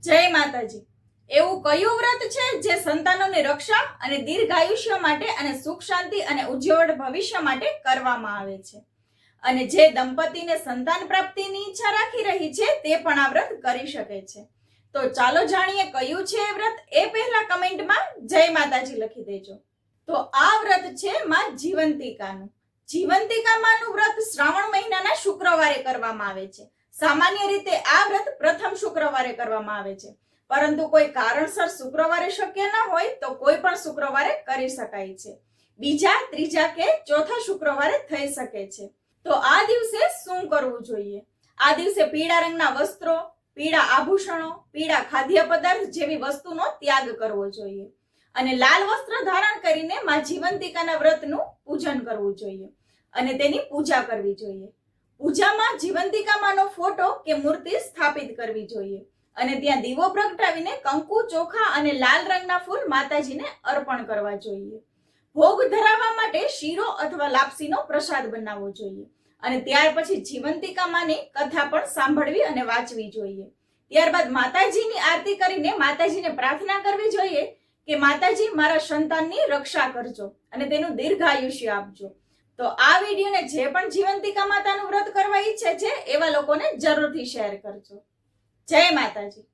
જય માતાજી। એવું કયું વ્રત છે જે સંતાનોની રક્ષા અને દીર્ઘાયુષ્ય માટે અને સુખ શાંતિ અને ઉજ્જવળ ભવિષ્ય માટે કરવામાં આવે છે અને જે દંપતીને સંતાન પ્રાપ્તિની ઈચ્છા રાખી રહી છે તે પણ આ વ્રત કરી શકે છે। તો ચાલો જાણીએ કયું છે એ વ્રત। એ પહેલા કમેન્ટમાં જય માતાજી લખી દેજો। તો આ વ્રત છે માં જીવંતિકાનું। જીવંતિકા માનું વ્રત શ્રાવણ મહિનાના શુક્રવારે કરવામાં આવે છે। સામાન્ય રીતે આ વ્રત પ્રથમ શુક્રવારે કરવામાં આવે છે, પરંતુ કોઈ કારણસર શુક્રવારે શક્ય ન હોય તો કોઈ પણ શુક્રવારે કરી શકાય છે। બીજા, ત્રીજા કે ચોથા શુક્રવારે થઈ શકે છે। તો આ દિવસે શું કરવું જોઈએ? આ દિવસે પીળા રંગના વસ્ત્રો, પીળા આભૂષણો, પીળા ખાદ્ય પદાર્થ જેવી વસ્તુનો ત્યાગ કરવો જોઈએ અને લાલ વસ્ત્ર ધારણ કરીને માં જીવંતિકાના વ્રતનું પૂજન કરવું જોઈએ અને તેની પૂજા કરવી જોઈએ। પૂજામાં જીવંતિકા માનો ફોટો કે મૂર્તિ સ્થાપિત કરવી જોઈએ અને ત્યાં દીવો પ્રગટાવીને કંકુ, ચોખા અને લાલ રંગના ફૂલ માતાજીને અર્પણ કરવા જોઈએ। ભોગ ધરાવવા માટે શીરો અથવા લાપસીનો પ્રસાદ બનાવવો જોઈએ અને ત્યાર પછી જીવંતિકા માની કથા પણ સાંભળવી અને વાંચવી જોઈએ। ત્યારબાદ માતાજીની આરતી કરીને માતાજીને પ્રાર્થના કરવી જોઈએ કે માતાજી મારા સંતાનની રક્ષા કરજો અને તેનું દીર્ઘાયુષ્ય આપજો। તો આ વિડીયોને જે પણ જીવંતિકા માતાનું વ્રત કરવા ઈચ્છે છે એવા લોકોને જરૂરથી શેર કરજો। જય માતાજી।